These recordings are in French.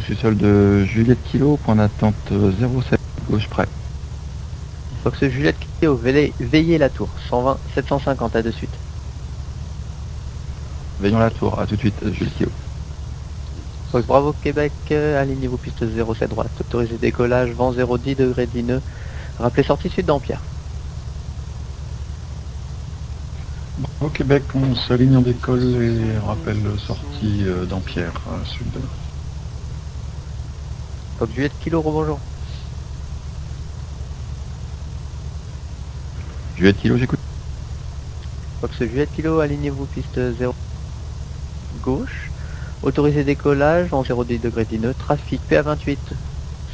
Sous-sol de Juliette Kilo, point d'attente 07, gauche près. Fox Juliette Kilo, veillez la tour, 120 750 à de suite. Veillons la tour, à tout de suite, Juliette Kilo. Fox Bravo Québec, alignez-vous piste 07 droite, autorisé décollage, vent 010 degrés de nœud, rappelez sortie sud d'Ampierre. Au Québec, on s'aligne en décolle et rappelle sortie d'Ampierre, sud. Fox Juliette Kilo, rebonjour. Juliette Kilo, j'écoute. Fox Juliette Kilo, alignez-vous piste 0 gauche, autorisé décollage, vent 010 degrés de nœud, trafic PA28,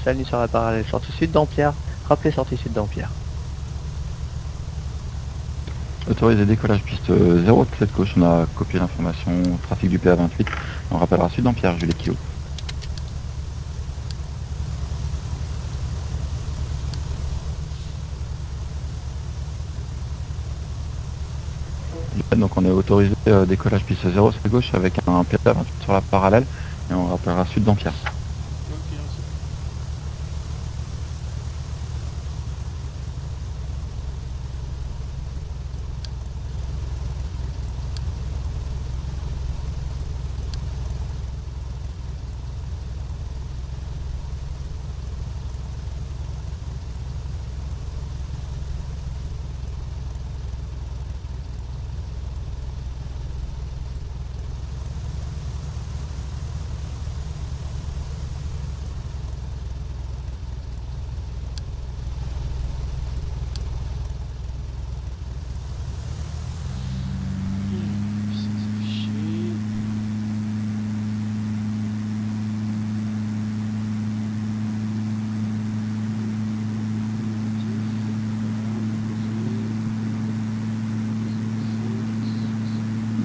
s'aligne sur la parallèle, sortie sud d'Ampierre, rappelez sortie sud d'Ampierre. Autorisé décollage piste 07 gauche, on a copié l'information, trafic du PA28. On rappellera sud d'Ampierre, Juliette Kilo. Donc on est autorisé décollage piste 07 gauche avec un PA28 sur la parallèle et on rappellera sud d'Ampierre.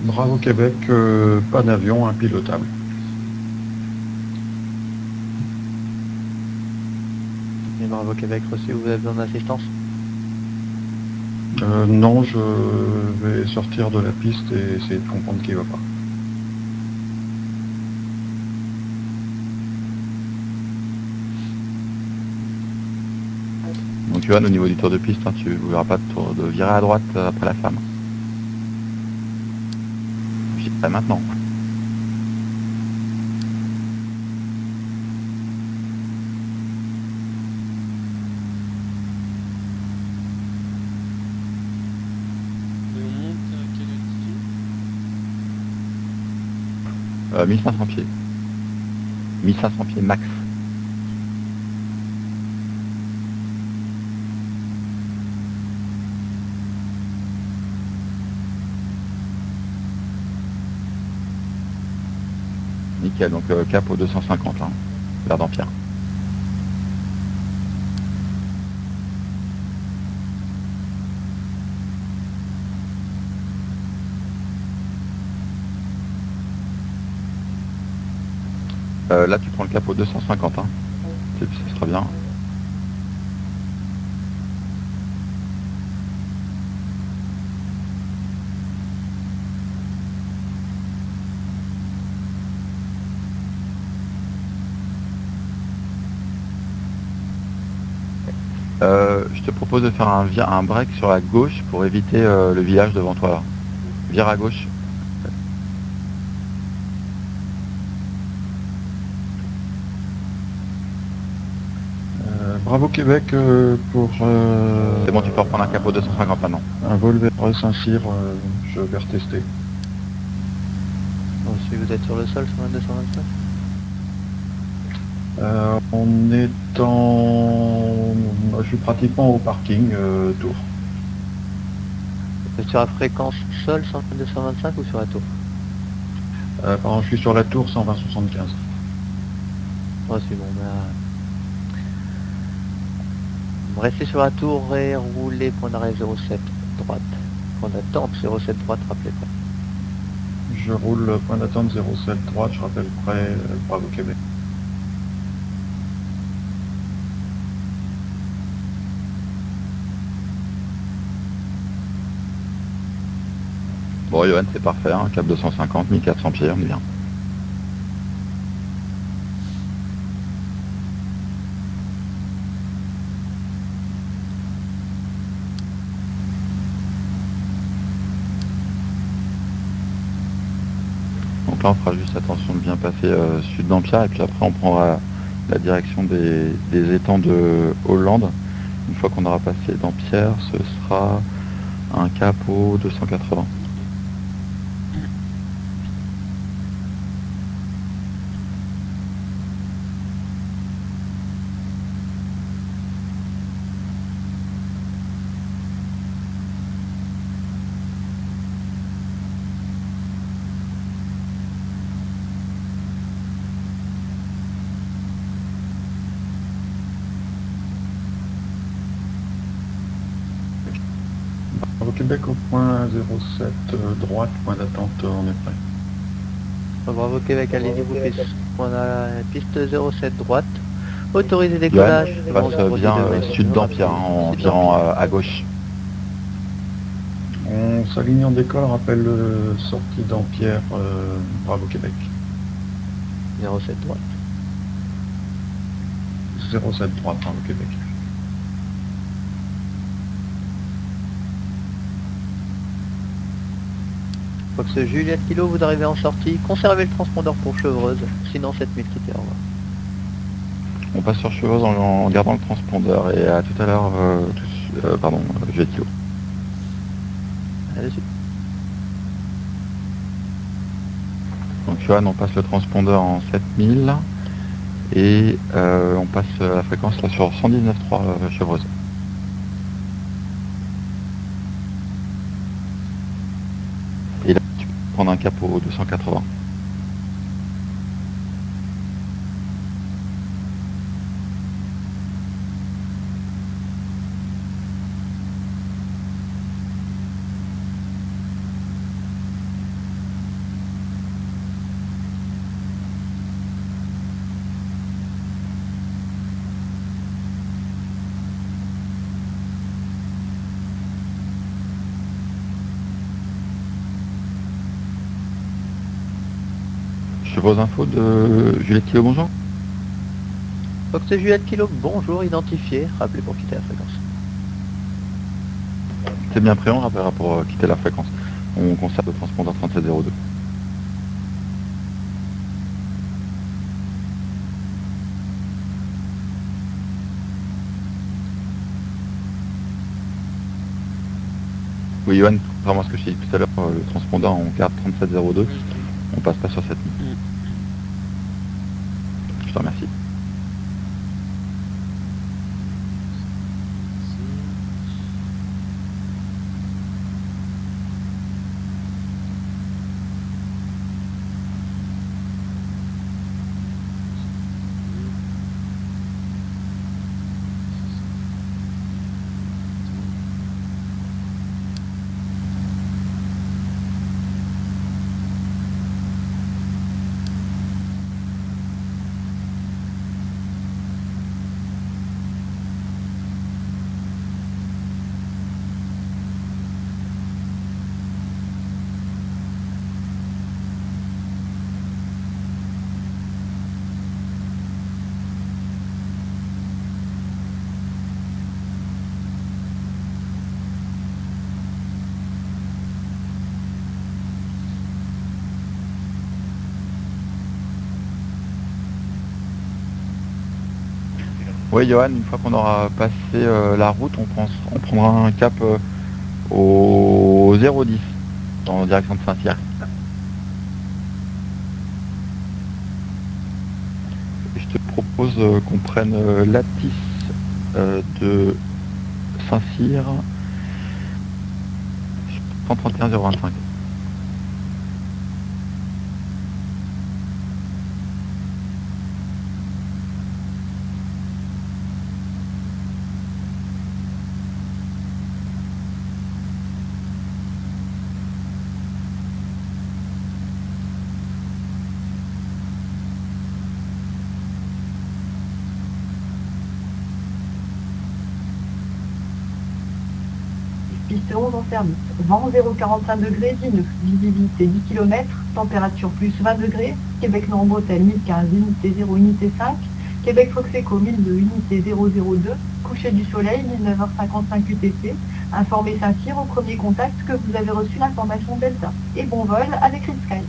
Bravo Québec, pas d'avion impilotable. Et Bravo Québec reçu, vous avez besoin d'assistance? Non, je vais sortir de la piste et essayer de comprendre qui va pas. Donc Johan, au niveau du tour de piste, hein, tu ne verras pas de virer à droite après la femme. Pas maintenant. Et on monte à quelle altitude? 1500 pieds. 1500 pieds max. Nickel, donc cap au 250, hein, vers d'Ampierre. Là tu prends le cap au 250, hein. Ça sera bien. Je te propose de faire un break sur la gauche pour éviter le village devant toi là. Vire à gauche. Bravo Québec pour C'est bon, tu peux reprendre un cap au 250 maintenant. un vol vers Saint-Cyr, je vais retester. Si vous êtes sur le sol, sur un 225. On est je suis pratiquement au parking tour. Vous êtes sur la fréquence sol, sur un 225 ou sur la tour? Pardon, je suis sur la tour 120-75. Oh, c'est bon, restez sur la tour et roulez, point d'arrêt 07 droite. Point d'attente 07 droite, rappelez pas. Je roule point d'attente 07 droite, je rappelle près, Bravo Québec. Bon Johan, c'est parfait, hein, cap 250, 1400 pieds, on est bien. Donc là on fera juste attention de bien passer sud d'Ampierre et puis après on prendra la direction des étangs de Hollande. Une fois qu'on aura passé d'Ampierre, ce sera un cap au 280. Au Québec au point 07 droite, point d'attente, on est prêt. Bravo Québec, alignez-vous piste. On a piste 07 droite. Autorisé décollage. Johan, passe bien sud d'Ampierre, hein, en virant à gauche. On s'aligne en décolle, rappelle sortie d'Ampierre, Bravo Québec. 07 droite. 07 droite, Bravo Québec. Fox Juliette Kilo, vous arrivez en sortie. Conservez le transpondeur pour Chevreuse. Sinon 7000 quittez, au revoir. On passe sur Chevreuse en gardant le transpondeur et à tout à l'heure, Juliette Kilo. Allez-y. Donc Johan, on passe le transpondeur en 7000 et on passe la fréquence là sur 119.3 Chevreuse. Et là tu peux prendre un cap au 280. Chevreuse info de Juliette Kilo, bonjour. Fox Juliette Kilo, bonjour, identifié. Rappelez pour quitter la fréquence. C'est bien pris, on rappellera pour quitter la fréquence. On conserve le transpondeur 3702. Oui, Johan, contrairement à ce que je t'ai dit tout à l'heure, le transpondeur, on garde 3702, on passe pas sur cette ligne. Je te remercie. Oui, Johan, une fois qu'on aura passé la route, on prendra un cap au 010 en direction de Saint-Cyr. Et je te propose qu'on prenne l'Atis de Saint-Cyr 131 025. Piste 11 en service. Vent 0,45 degrés, 19. Visibilité 10 km. Température plus 20 degrés. Québec Nord Bretagne 1015, unité 0, unité 5. Québec Foxeco 1002, unité 002. Coucher du soleil 19h55 UTC. Informez Saint-Cyr au premier contact que vous avez reçu l'information Delta. Et bon vol avec Red Sky.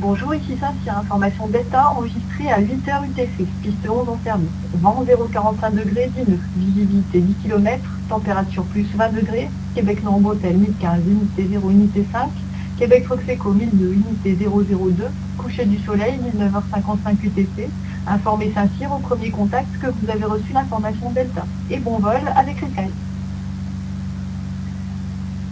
Bonjour, ici Saint-Cyr, information Delta enregistrée à 8h UTC, piste 11 en service. Vent 0,45 degrés, 19, visibilité 10 km, température plus 20 degrés, Québec Nord-Bretagne 1015, unité 0, unité 5, Québec Roxeco 1002, unité 002, coucher du soleil 19h55 UTC, informez Saint-Cyr au premier contact que vous avez reçu l'information Delta. Et bon vol avec Sky.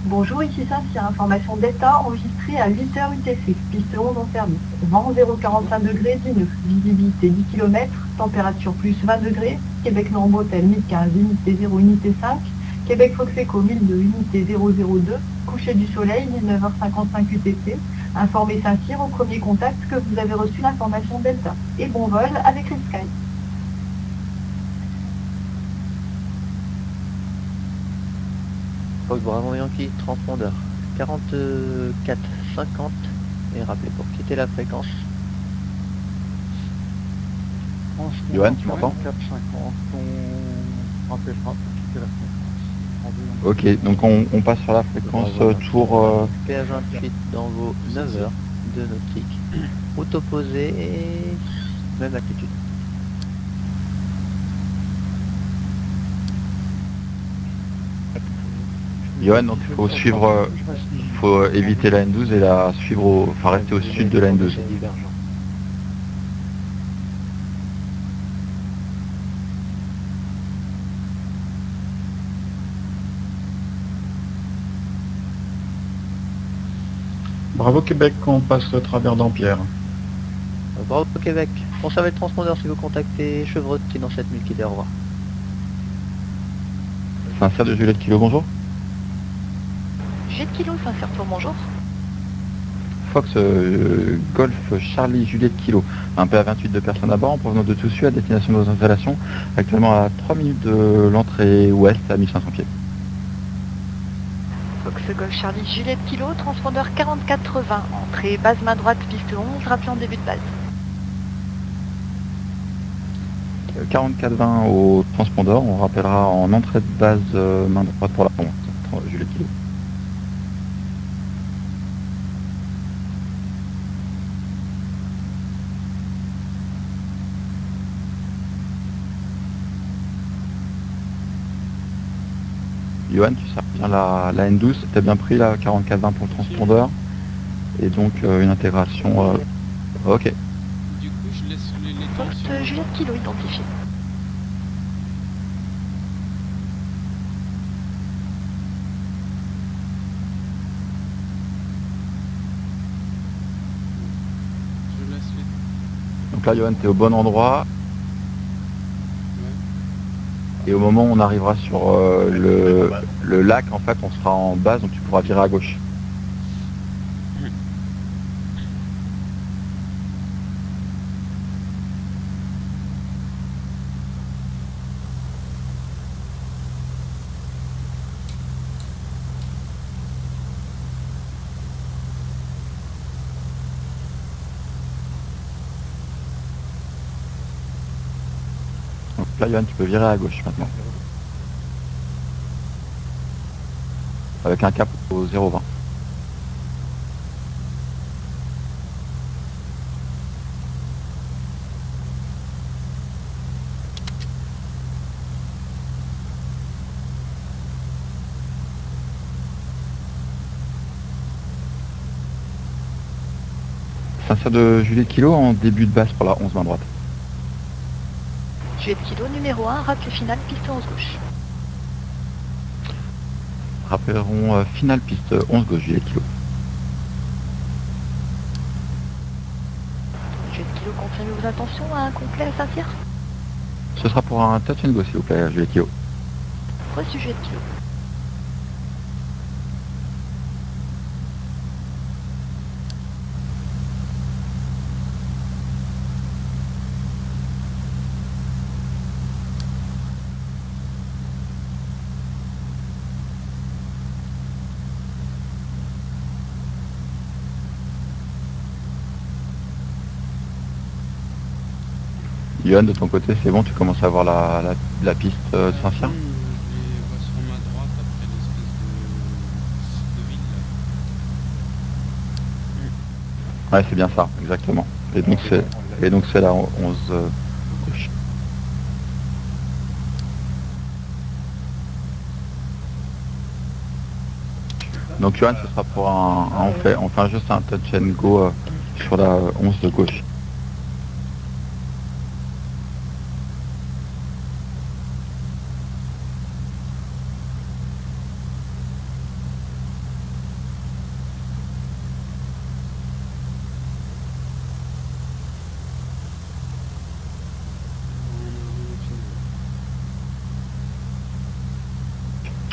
Bonjour, ici Saint-Cyr, information Delta enregistrée à 8h UTC, piste 11 en service. Vent 0,45 degrés, 19, visibilité 10 km, température plus 20 degrés, Québec Nord-Bretagne 1015, unité 0, unité 5, Québec Roxeco 1002, unité 002, coucher du soleil 19h55 UTC, informez Saint-Cyr au premier contact que vous avez reçu l'information Delta. Et bon vol avec Sky. Fox Bravo Yankee, transpondeur 44-50 et rappelez pour quitter la fréquence. Johan, tu m'entends? 450, on rappellera pour quitter la fréquence. Ok, donc on passe sur la fréquence tour... PA28 dans vos 9 heures de nautique, route opposée et même altitude. Johan, donc il faut suivre, faut éviter la N12 et la suivre, enfin rester au sud de la N12. C'est divergent. Bravo Québec, on passe au travers d'Ampierre. Bravo Québec. Conservez le transpondeur si vous contactez Chevreauté dans 7000 km. Au revoir. Saint-Cyr de Juliette Kilo, bonjour. Juliette Kilo, Saint-Cyr Tour, bonjour. Fox Golf Charlie Juliette Kilo, un PA28 de personnes à bord en provenance de Toussus à destination de nos installations, actuellement à 3 minutes de l'entrée ouest à 1500 pieds. Fox Golf Charlie Juliette Kilo, transpondeur 4080, entrée base main droite, piste 11, rappelez en début de base. 44-20 au transpondeur, on rappellera en entrée de base main droite pour la remonte, Juliette Kilo. Johan, tu sais bien la N12, tu as bien pris la 44-20 pour le transpondeur, et donc une intégration... ok. Du coup, je laisse les temps Fox sur... Juliette Kilo identifié. Je laisse les... Donc là, Johan, tu es au bon endroit, Ouais. et au moment où on arrivera sur le lac, en fait, on sera en base, donc tu pourras virer à gauche. Donc là, Johan, tu peux virer à gauche maintenant. Avec un cap au 0,20. Saint-Cyr de Juliette Kilo en début de base pour la 11 main droite. Juliette Kilo, numéro 1, rappel final, piste 11 gauche. Rappellerons finale piste 11 gauche Juliette Kilo. Juliette Kilo, confirmez vos intentions à un complet à Saint-Cyr. Ce sera pour un touch and go s'il vous plaît, Juliette Kilo. Reçu Juliette Kilo. Johan, de ton côté, c'est bon, tu commences à voir la piste de Saint-Cyr? Je les vois sur ma droite après l'espèce de ville Ouais, c'est bien ça, exactement. Et donc c'est la 11 gauche. Donc Johan, ce sera pour on fait juste un touch and go sur la 11 de gauche.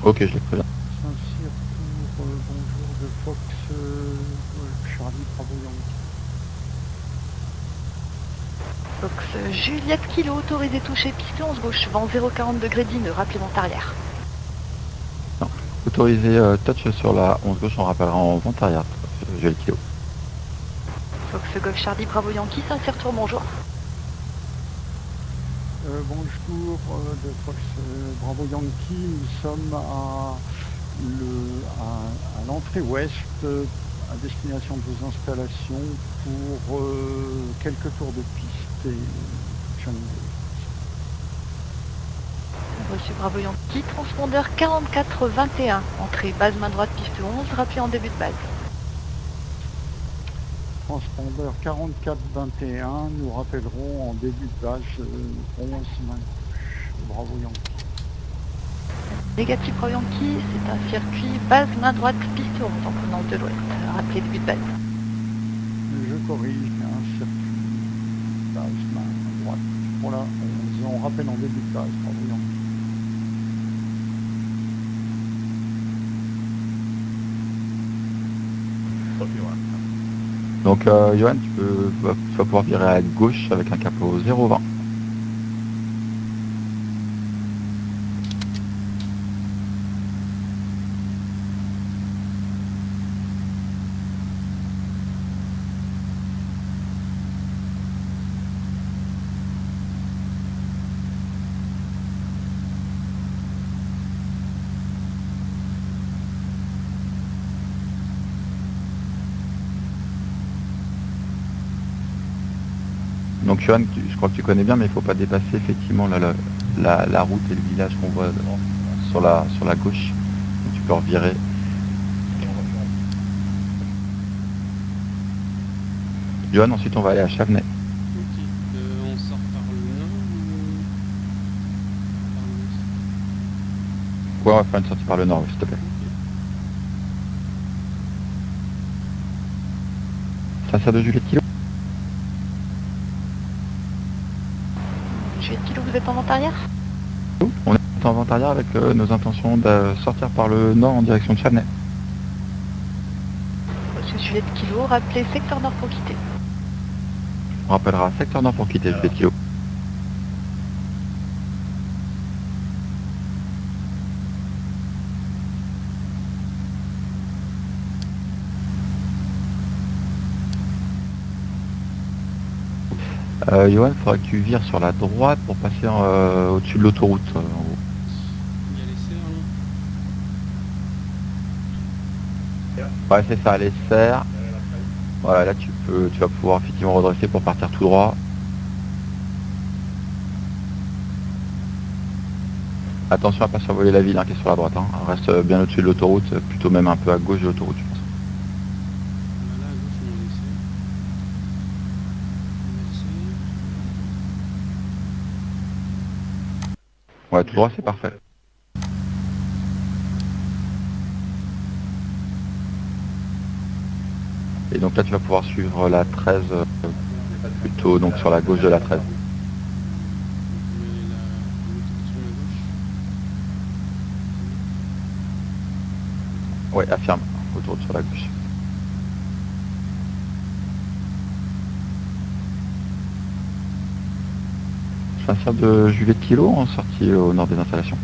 Ok, je l'ai prévenu. Saint-Cyr pour bonjour de Fox, Charlie Bravo Yankee. Fox Juliette Kilo, autorisé toucher piste 11 gauche, vent 0,40 degrés D, rappelez vent arrière. Autorisé touch sur la 11 gauche, on rappellera en vent arrière. J'ai le kilo. Fox Golf Charlie Bravo Yankee, Saint-Cyr Tour, bonjour. Bonjour de Fox Bravo Yankee, nous sommes à l'entrée ouest à destination de vos installations pour quelques tours de piste et Reçu Bravo Yankee, transpondeur 4421, entrée base main droite piste 11, rappelez en début de base. transpondeur 4421, nous rappellerons en début de base 11 main gauche. Bravo Yankee. Négatif Bravo Yankee, c'est un circuit base main droite piste 11 en provenance de l'ouest, rappelez début de base. Je corrige, un circuit base main droite. Voilà, on rappelle en début de base. Bravo Yankee. Donc Johan, tu vas pouvoir virer à gauche avec un capot 0,20. Donc Johan, je crois que tu connais bien, mais il ne faut pas dépasser effectivement la route et le village qu'on voit sur la gauche. Donc, tu peux revirer. Johan, ensuite on va aller à Chavenay. Ok. On sort par le nord ou par l'ouest? Ouais, on va faire une sortie par le nord, s'il te plaît. Ça de Juliette Kilo. Juliette Kilo, vous êtes en vente arrière? On est en vente arrière avec nos intentions de sortir par le nord en direction de Chavenay. Reçu Juliette Kilo, rappelez secteur nord pour quitter. On rappellera secteur nord pour quitter Juliette Kilo. Johan, il faudra que tu vires sur la droite pour passer au-dessus de l'autoroute. En gros. Il y a les serres, non? Ouais, c'est ça, les serres. Voilà, là tu vas pouvoir effectivement redresser pour partir tout droit. Attention à pas survoler la ville qui est sur la droite. Reste bien au-dessus de l'autoroute, plutôt même un peu à gauche de l'autoroute, je pense. Là, à gauche, on a les serres. Ouais, tout droit, c'est parfait. Et donc là, tu vas pouvoir suivre la 13, plutôt donc sur la gauche de la 13. On met l'autoroute sur la gauche. Ouais, affirme, autoroute sur la gauche. Saint-Cyr de Juliette Kilo en sortie au nord des installations.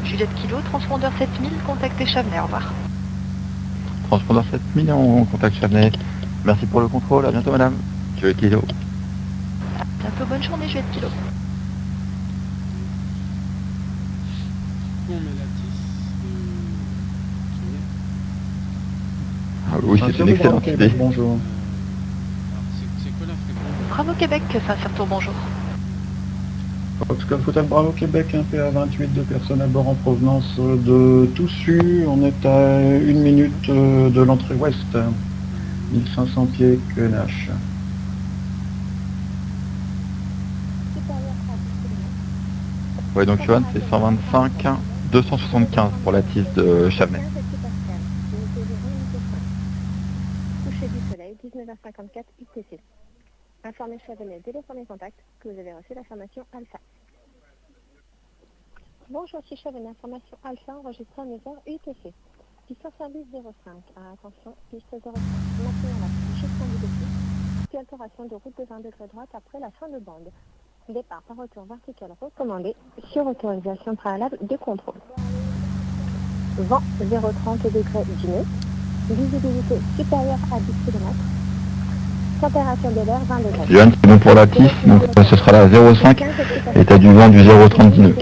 Juliette Kilo, transpondeur 7000, contactez Chavenay, au revoir. Transpondeur 7000, on contacte Chavenay. Merci pour le contrôle, à bientôt madame. Juliette Kilo. À bientôt, bonne journée Juliette Kilo. On met la 10 de Ah oui, c'est une excellente idée. Bonjour. Bravo Québec, Saint-Cyr-Tour, bonjour. Foxcom Hotel Bravo Québec, un PA28, 2 personnes à bord en provenance de Toussus. On est à 1 minute de l'entrée ouest, 1500 pieds QNH. Ouais, donc Johan, c'est 125, 275 pour la tisse de Chavenay. Coucher du soleil, 19h54 UTC. Informez Chavenay dès le premier contact que vous avez reçu l'information Alpha. Bonjour, c'est Chavenay, information Alpha enregistrée à 9h UTC. Piste en service 05. Attention, piste 05. Maintenant la gestion du défi. Puis altération de route de 20 degrés droite après la fin de bande. Départ par retour vertical recommandé sur autorisation préalable de contrôle. Vent 0,30 degrés dîner. Visibilité supérieure à 10 km. Température de l'air 20 degrés. Johan, c'est bon pour la tisse, donc ce sera la 0,5 et t'as du vent du 0,30 dîneux.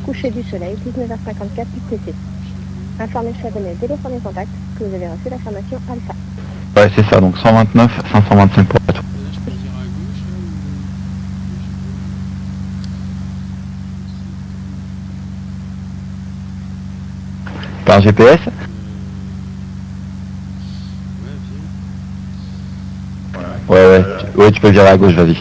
Coucher du soleil, 19h54 UTC. Informez Chavenay dès le premier contact que vous avez reçu l'information Alpha. Ouais, c'est ça, donc 129, 525 pour la tour. Là, je peux dire à gauche, Par GPS? ouais, viens. Ouais, tu peux virer à gauche, vas-y.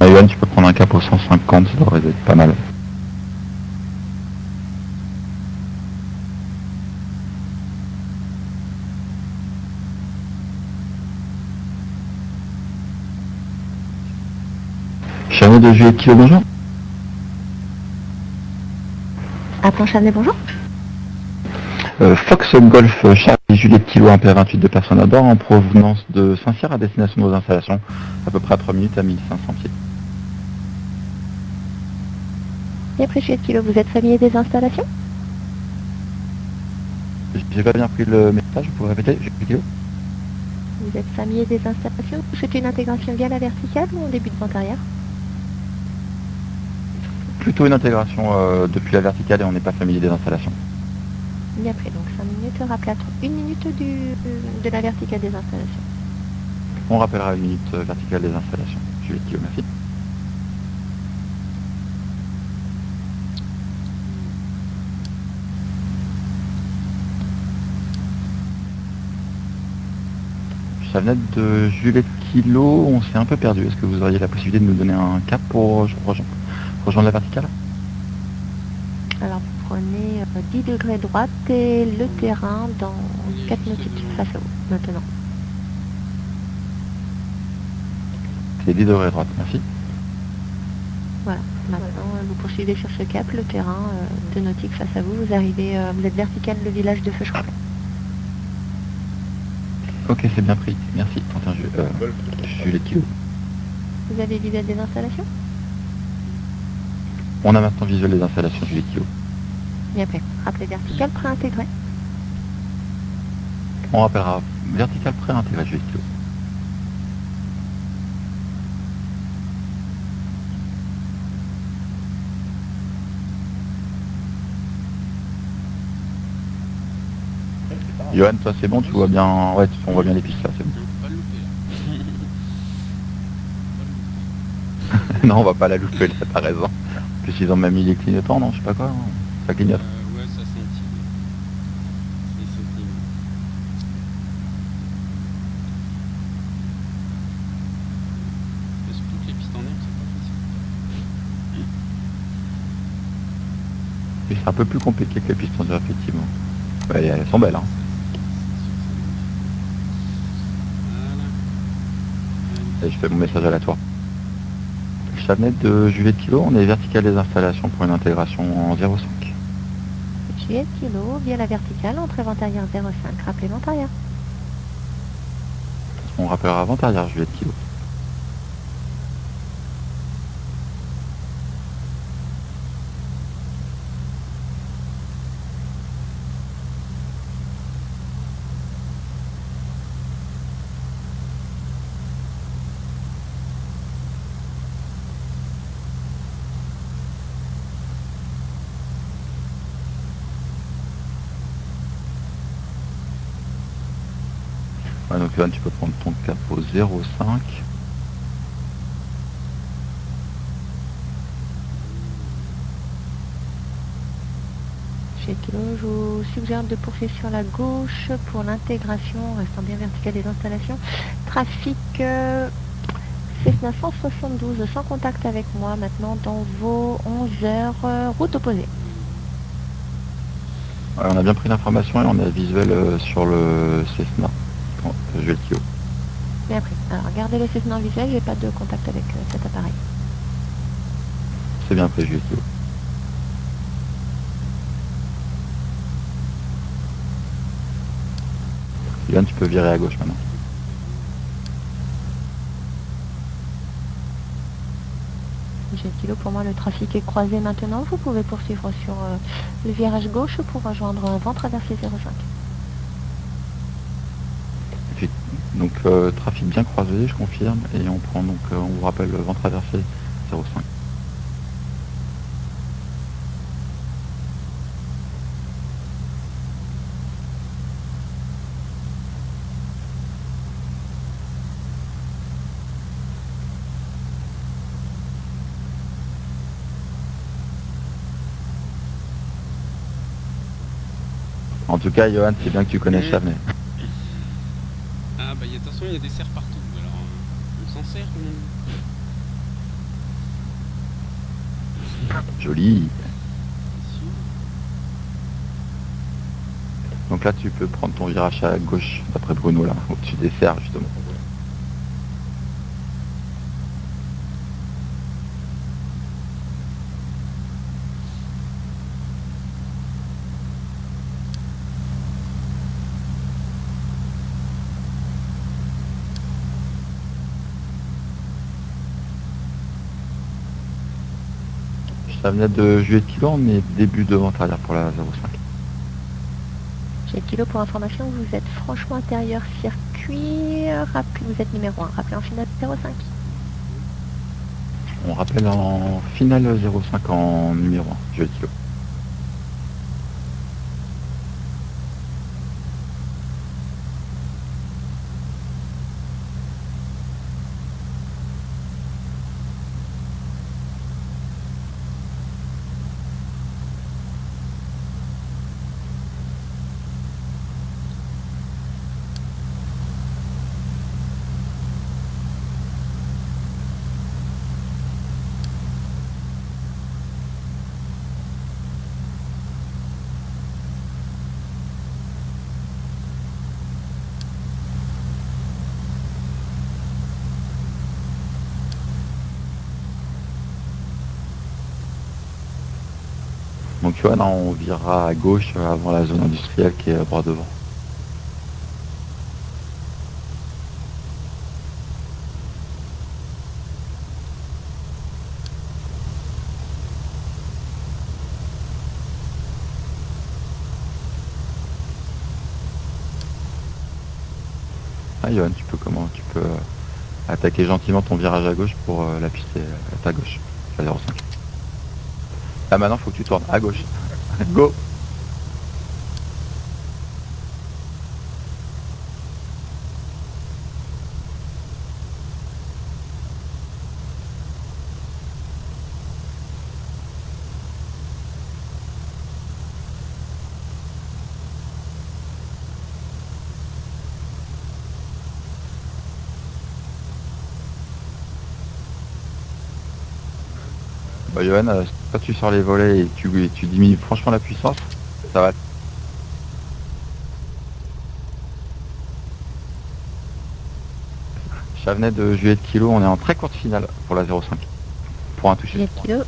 Johan, tu peux prendre un cap au 150, ça devrait être pas mal. Chavenay de Juliette Kilo, bonjour. Appelant Chavenay, bonjour. Fox Golf Charlie Juliette Kilo, un PA28 de personnes à bord en provenance de Saint-Cyr à destination de nos installations, à peu près à 3 minutes à 1500 pieds. Bien pris Juliette Kilo, vous êtes familier des installations? J'ai pas bien pris le message, vous pouvez répéter, Juliette Kilo? Vous êtes familier des installations? C'est une intégration via la verticale ou en début de vente arrière? Plutôt une intégration depuis la verticale et on n'est pas familier des installations. Bien pris, donc 5 minutes, rappel à 1 minute de la verticale des installations. On rappellera une minute verticale des installations. Juliette Kilo, merci. Chavenette de Juliette Kilo, on s'est un peu perdu. Est-ce que vous auriez la possibilité de nous donner un cap pour rejoindre la verticale? Alors vous prenez 10 degrés droite et le terrain dans 4 nautiques face à vous maintenant. C'est 10 degrés droite, merci. Voilà, maintenant vous poursuivez sur ce cap, le terrain 2 nautiques face à vous, vous arrivez, vous êtes vertical le village de Feuchemont. Ok, c'est bien pris, merci. Juliette Kilo. Vous avez visuel des installations? On a maintenant visuel des installations Juliette Kilo. Bien prêt. Rappelez vertical, préintégré. On rappellera vertical pré-intégré Juliette Kilo. Johan, toi c'est bon, tu vois bien, ouais, on voit bien les pistes là, c'est bon. Pas le louper là. Non, on va pas la louper là, t'as raison. En plus ils ont même mis les clignotants, non, je sais pas quoi, hein. Ça clignote. Ouais, ça scintille. C'est sauté. Mais surtout que les pistes en herbe, c'est pas facile. Et c'est un peu plus compliqué que les pistes en dur, effectivement. Ouais, elles sont belles, hein. Voilà. Et je fais mon message à la tour. Chavenette de Juliette Kilo, on est vertical des installations pour une intégration en 0,5. Juliette Kilo, via la verticale, entrée vente arrière 0,5, rappelez vente arrière. On rappellera avant arrière Juliette Kilo. Ouais, donc Johan, tu peux prendre ton capot 0,5. Juliette Kilo, je vous suggère de poursuivre sur la gauche pour l'intégration, restant bien vertical des installations. Trafic Cessna 172, sans contact avec moi maintenant dans vos 11 heures, route opposée. Ouais, on a bien pris l'information et on a visuel sur le Cessna. Je vais le kilo. Bien pris. Alors gardez le Cessna en visuel, j'ai pas de contact avec cet appareil. C'est bien pris, je vais le kilo. Johan, tu peux virer à gauche maintenant. Juliette Kilo, pour moi le trafic est croisé maintenant. Vous pouvez poursuivre sur le virage gauche pour rejoindre vent traversé 05. Donc trafic bien croisé, je confirme, et on prend donc, on vous rappelle le vent traversé 05. En tout cas, Johan, c'est bien que tu connais Chavenay. Ah bah attention, il y a des cerfs partout, alors on s'en sert ou non? Joli. Donc là, tu peux prendre ton virage à gauche, d'après Bruno, là, au-dessus des cerfs, justement. Ça venait de Juliette Kilo, on est début de vente arrière pour la 05. Juliette Kilo, pour information, vous êtes franchement intérieur circuit, vous êtes numéro 1, rappelez en finale 05. On rappelle en finale 05 en numéro 1, Juliette Kilo. Donc Johan, on virera à gauche avant la zone industrielle qui est bras devant. Ah Johan, tu peux attaquer gentiment ton virage à gauche pour la piste à ta gauche, la 05. Là maintenant, faut que tu tournes à gauche. Go! Bah Johan, quand tu sors les volets et tu diminues franchement la puissance, ça va. Chavenay de Juliette Kilo, on est en très courte finale pour la 05. Pour un toucher. Juliette Kilo,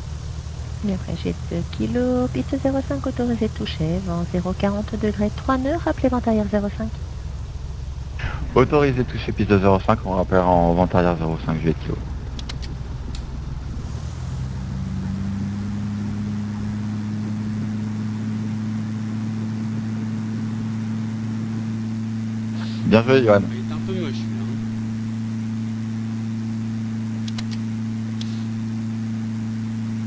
et après Juliette Kilo, piste 05 autorisé toucher, vent 0,40 degrés 3 nœuds, rappelez vent arrière 05. Autorisé toucher piste de 05, on rappelle en vent arrière 05 Juliette Kilo. Bien joué Johan. Il est un peu moche celui-là.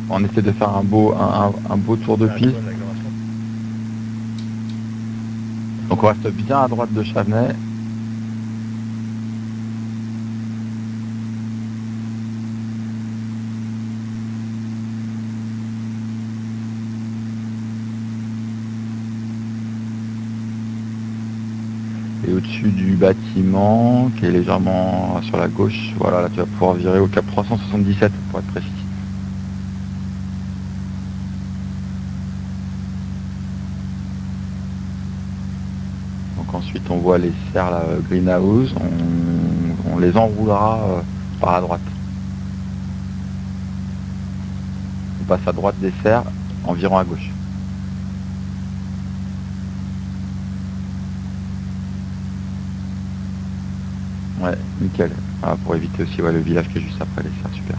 On essaie de faire un beau tour de piste. Donc on reste bien à droite de Chavenay. au-dessus du bâtiment, qui est légèrement sur la gauche. Voilà, là tu vas pouvoir virer au cap 377 pour être précis. Donc ensuite on voit les serres, la greenhouse, on les enroulera par la droite. On passe à droite des serres, environ à gauche. Ouais, nickel. Voilà, pour éviter aussi le village qui est juste après les serres, super.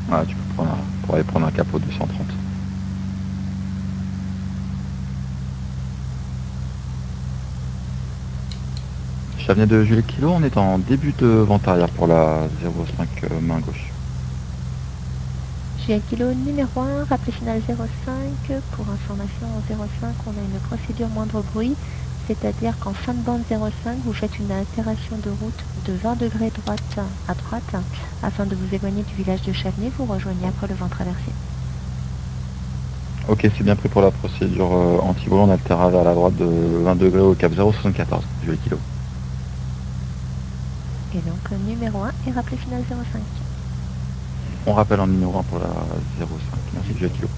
Voilà, tu peux pour aller prendre un capot 230. Chavenay de Juliette Kilo, on est en début de vente arrière pour la 05 main gauche. Juliette Kilo numéro 1, rappel final 05. Pour information, en 05, on a une procédure moindre bruit, c'est-à-dire qu'en fin de bande 05, vous faites une altération de route de 20 degrés droite à droite, afin de vous éloigner du village de Chavenay, vous rejoignez après le vent traversé. Ok, c'est bien pris pour la procédure anti-volant, on altérera vers la droite de 20 degrés au cap 074, Juliette Kilo. Et donc numéro 1 et rappel final 05. On rappelle en numéro 1 pour la 05, merci Juliette Kilo.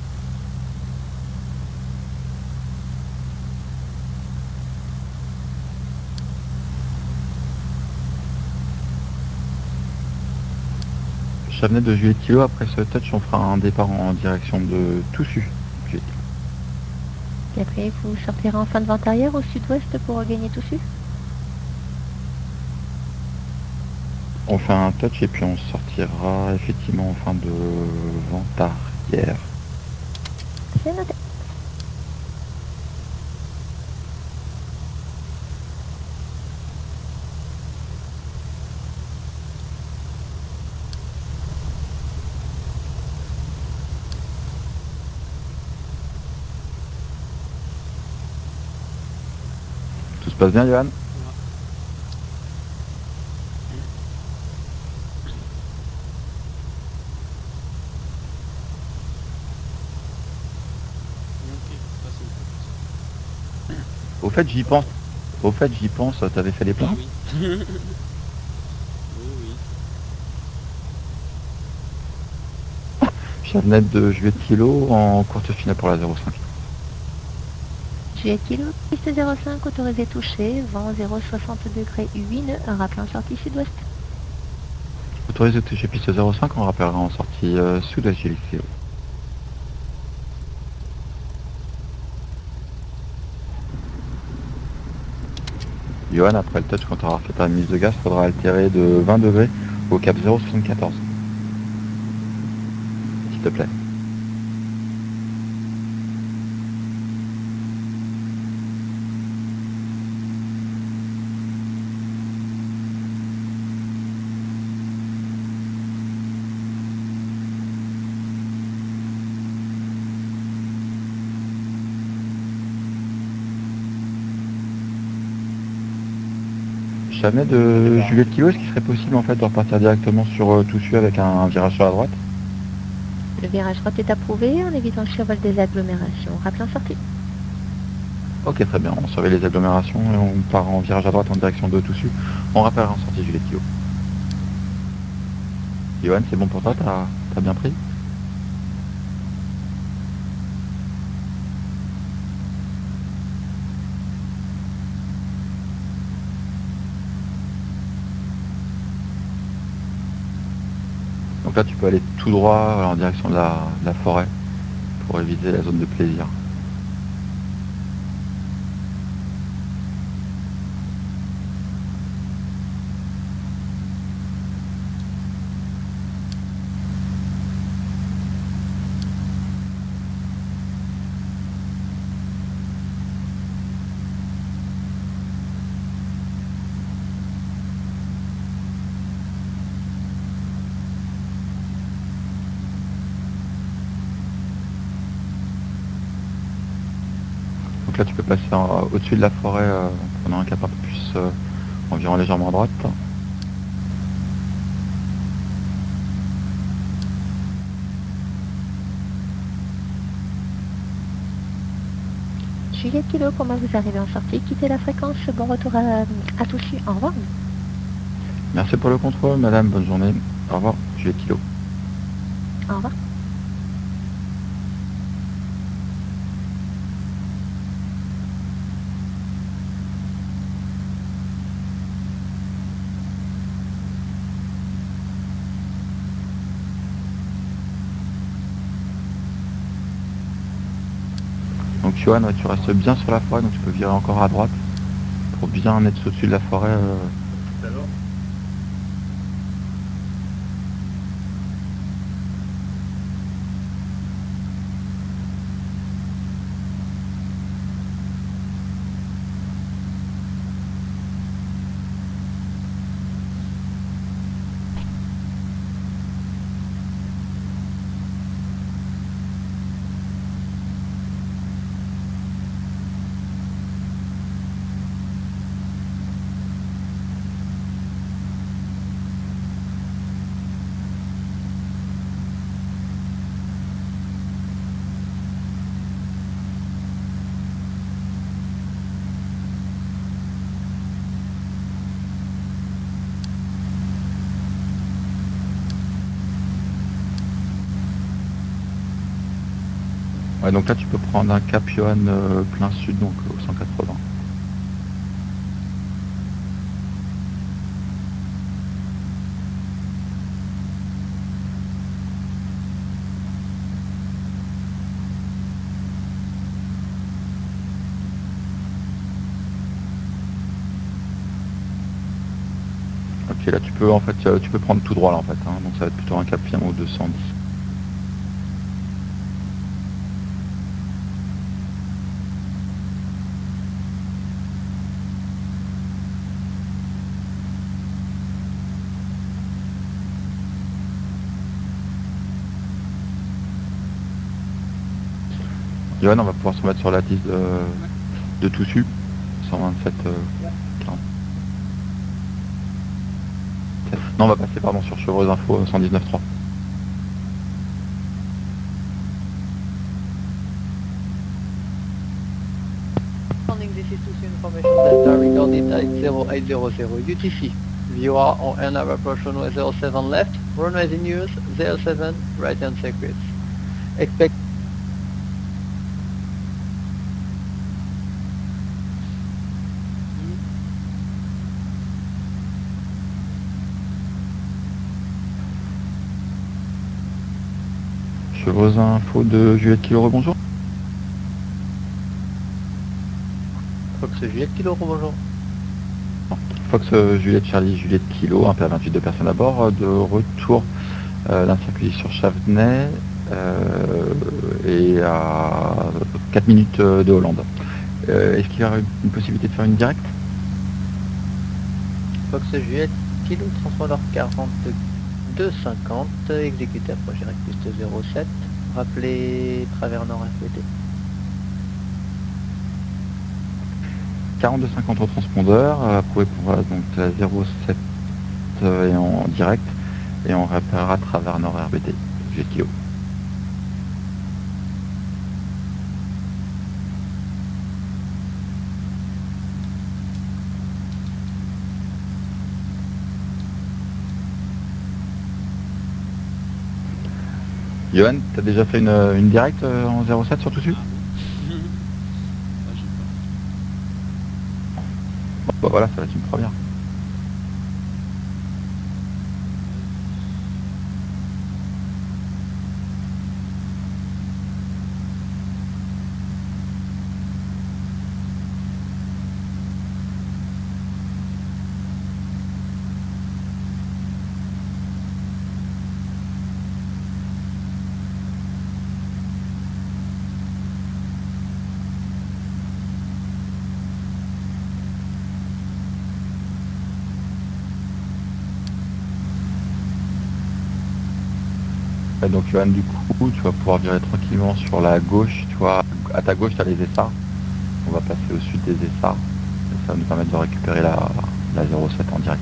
Chavenay de Juliette Kilo, après ce touch, on fera un départ en direction de Toussus. Et après, vous sortirez en fin de vente arrière au sud-ouest pour regagner Toussus. On fait un touch et puis on sortira effectivement en fin de vente arrière. C'est noté. Tout se passe bien, Johan? Au fait, j'y pense. T'avais fait les plans? Oui. Oui, oui. Chavenay de Juliette Kilo en courte finale pour la 05. Juliette Kilo, piste 05, autorisé touché, vent 0,60 degrés 8 nœuds, un rappel en sortie sud-ouest. Autorisé de toucher piste 05, on rappellera en sortie sud-ouest Juliette Kilo. Johan, après le touch, quand tu auras fait ta mise de gaz, il faudra altérer de 20 degrés au cap 074. S'il te plaît. Chavenay de Juliette Kilo, est-ce qu'il serait possible en fait de repartir directement sur Toussus avec un virage sur la droite? Le virage droite est approuvé en évitant le survol des agglomérations. Rappel en sortie. Ok, très bien, on surveille les agglomérations et on part en virage à droite en direction de Toussus. On rappellera en sortie Juliette Kilo. Johan, c'est bon pour toi? T'as bien pris? Donc là, tu peux aller tout droit en direction de la forêt pour éviter la zone de plaisir. Donc là tu peux passer au-dessus de la forêt en prenant un cap un peu plus environ légèrement à droite. Juliette Kilo, comment vous arrivez en sortie? Quittez la fréquence, bon retour à Toussus, au revoir. Merci pour le contrôle, madame, bonne journée. Au revoir, Juliette Kilo. Au revoir. Donc Johan, ouais, tu restes bien sur la forêt, donc tu peux virer encore à droite pour bien être au-dessus de la forêt. Ouais, donc là tu peux prendre un cap Johan plein sud, donc au 180. Ok, là tu peux en fait tu peux prendre tout droit là en fait, hein, donc ça va être plutôt un cap finalement au 210. Johan, on va pouvoir se mettre sur la liste de Toussus, 127 40. Non, on va passer pardon sur Chevreuse Info 119.3. Morning, this is Toussus Information Delta recorded at 0800 UTC. You are on another approach runway 07 left, runway in use 07, right hand circuits. Expect Chevreuse Info de Juliette Kilo, bonjour. Fox Juliette Kilo, bonjour. Fox Juliette Charlie Juliette Kilo, un PA28 de personnes à bord, de retour d'un circuit sur Chavenay et à 4 minutes de Hollande. Est-ce qu'il y a une possibilité de faire une directe? Fox Juliette Kilo, transpondeur 4250, exécuté approche direct piste 07. Rappelez travers nord RPT. 42,50 au transpondeur, approuvé pour donc la 07 et en direct, et on réparera à travers nord RBT, Juliette Kilo. Johan, t'as déjà fait une directe en 07 sur Toussus? Ah, j'ai pas. Bah voilà, ça va être une première. Et donc Johan, du coup, tu vas pouvoir virer tranquillement sur la gauche, tu vois, à ta gauche tu as les essarts. On va passer au sud des essarts, et ça va nous permettre de récupérer la 07 en direct.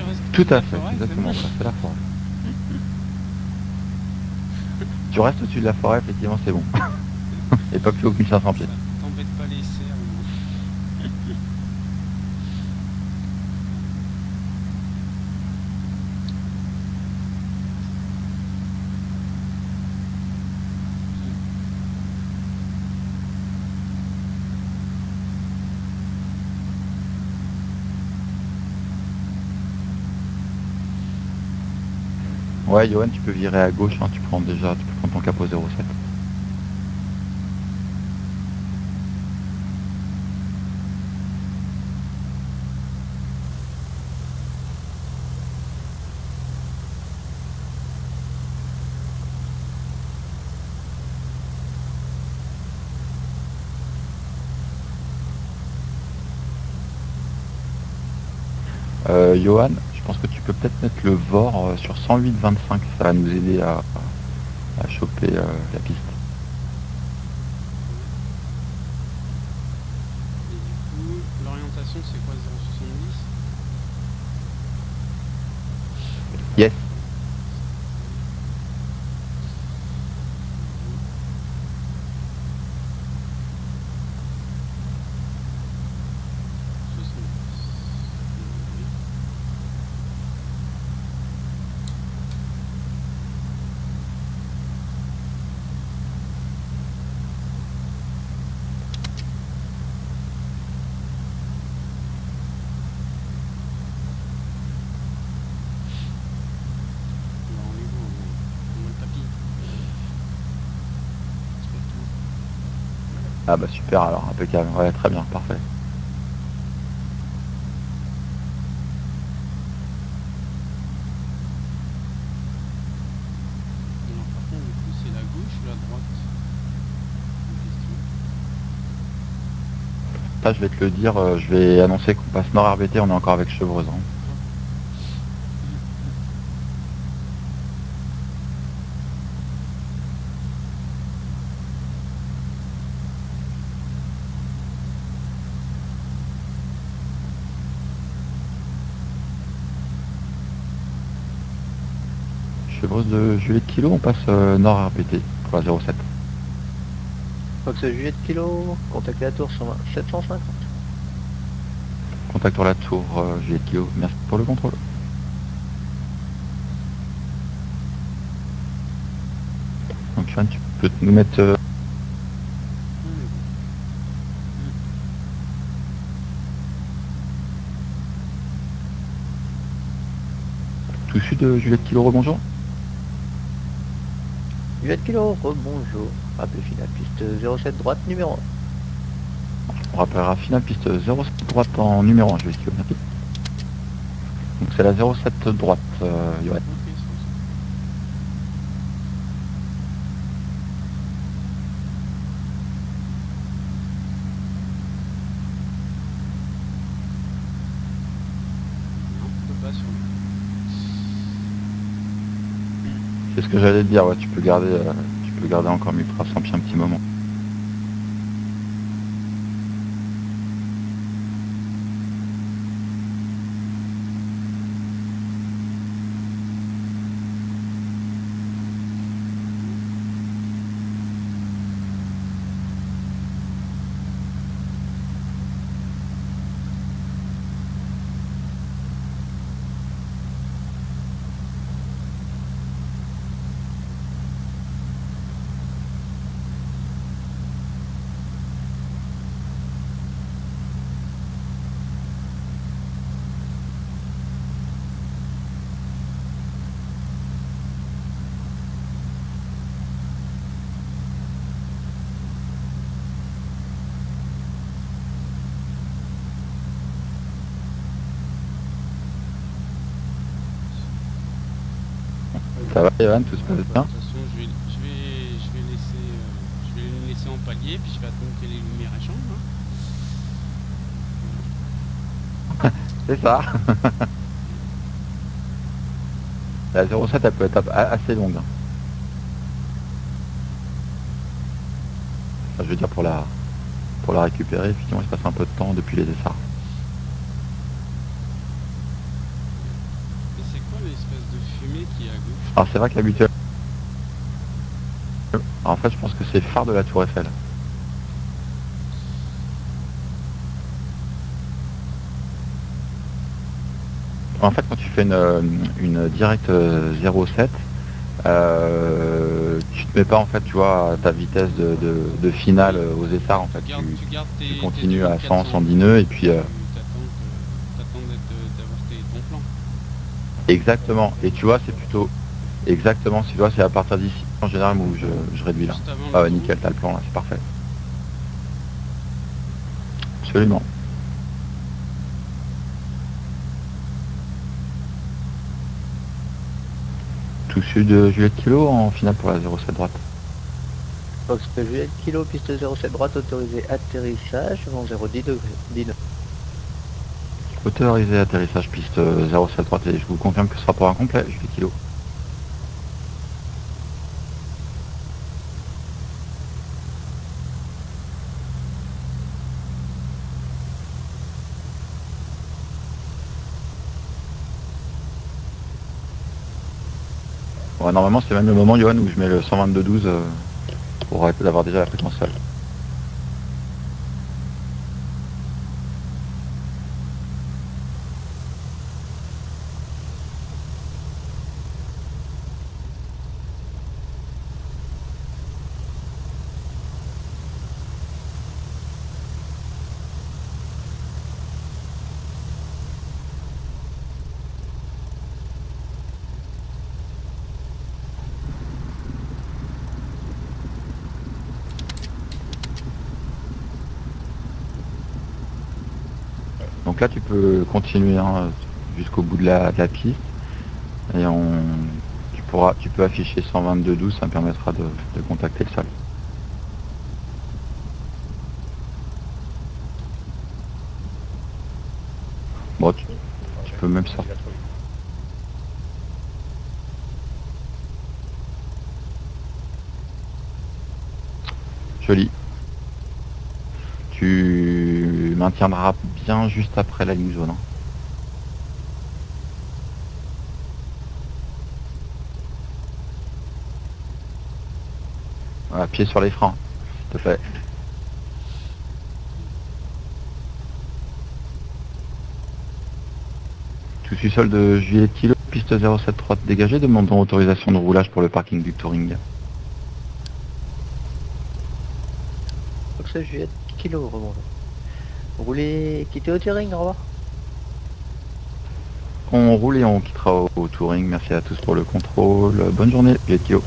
reste Tout au-dessus de à la fait, forêt, c'est exactement, bon. ça, c'est la forêt. Tu restes au-dessus de la forêt, effectivement, c'est bon. Et pas plus haut qu'une 500 pieds. Ça t'embête pas les cerfs, au moins. Ouais, Johan, tu peux virer à gauche, hein, tu peux prendre ton capot 07. Johan, je pense que tu peux peut-être mettre le VOR sur 108-25, ça va nous aider à choper la piste. Et du coup, l'orientation, c'est quoi, 0,70? Yes. Alors, on est où? On voit le tapis. C'est pas tout. Ah bah super alors, impeccable. Ouais, très bien, parfait. Alors, par contre, du coup, c'est la gauche ou la droite? Une question. Ça, je vais te le dire, je vais annoncer qu'on passe nord RBT, on est encore avec Chevreuse. Hein. Chevreuse de Juliette Kilo, on passe nord RBT pour la 07. Fox Juliette Kilo, contactez la tour sur 750. Contact sur la tour Juliette Kilo, merci pour le contrôle. Donc Johan, tu peux nous mettre On est bon. tout sud de Juliette Kilo, rebonjour. Juliette Kilo, bonjour. Rappelez final piste 07 droite numéro 1. On rappellera finale piste 07 droite en numéro 1, Juliette Kilo, merci. Donc c'est la 07 droite, Johan. Ok, c'est bon. Non, on peut pas sur le... C'est ce que j'allais te dire, ouais, tu peux garder encore Mupra sans pied un petit moment. Ça va, Johan, tout se passe De bien? toute façon, je vais le laisser en palier, puis je vais attendre que les lumières changent. Hein. C'est ça. La 07, elle peut être assez longue. Hein. Enfin, je veux dire, pour la récupérer, effectivement, il se passe un peu de temps depuis les essarts. C'est quoi l'espèce de fumée qui est à gauche? Alors c'est vrai qu'habituellement... En fait je pense que c'est le phare de la Tour Eiffel. En fait quand tu fais une direct 07, tu te mets pas en fait tu vois à ta vitesse de finale aux essarts en fait. Tu gardes tes, Tu tes continues à 100, 2400. 110 nœuds et puis... Tu t'attends d'avoir ton plan. Exactement. Et tu vois c'est plutôt... Exactement, tu vois c'est à partir d'ici en général où je réduis là. Juste avant Ah ouais, l'autoroute. nickel, t'as le plan là, c'est parfait. Absolument. Tout sud de Juliette Kilo en finale pour la 07 droite. Fox Juliette Kilo, piste 07 droite, autorisé atterrissage, vent 010 degrés. 10 nœuds. Autorisé atterrissage piste 07 droite et je vous confirme que ce sera pour un complet, Juliette Kilo. Ouais, normalement c'est même le moment Johan où je mets le 122.12 pour arrêter d'avoir déjà la fréquence seule. Donc là tu peux continuer hein, jusqu'au bout de la piste et tu peux afficher 122.12, ça me permettra de contacter le sol. Bon, tu peux même sortir. Joli. Tu maintiendras bien juste après la ligne jaune. Hein. Voilà, pied sur les freins, s'il te plaît. Tout suis sol de Juliette Kilo, piste 07 droite dégagée, demandons autorisation de roulage pour le parking du Touring. Fox Juliette Kilo, remonte. Roulez, quittez au Touring, au revoir. On roule et on quittera au Touring. Merci à tous pour le contrôle. Bonne journée, Juliette Kilo.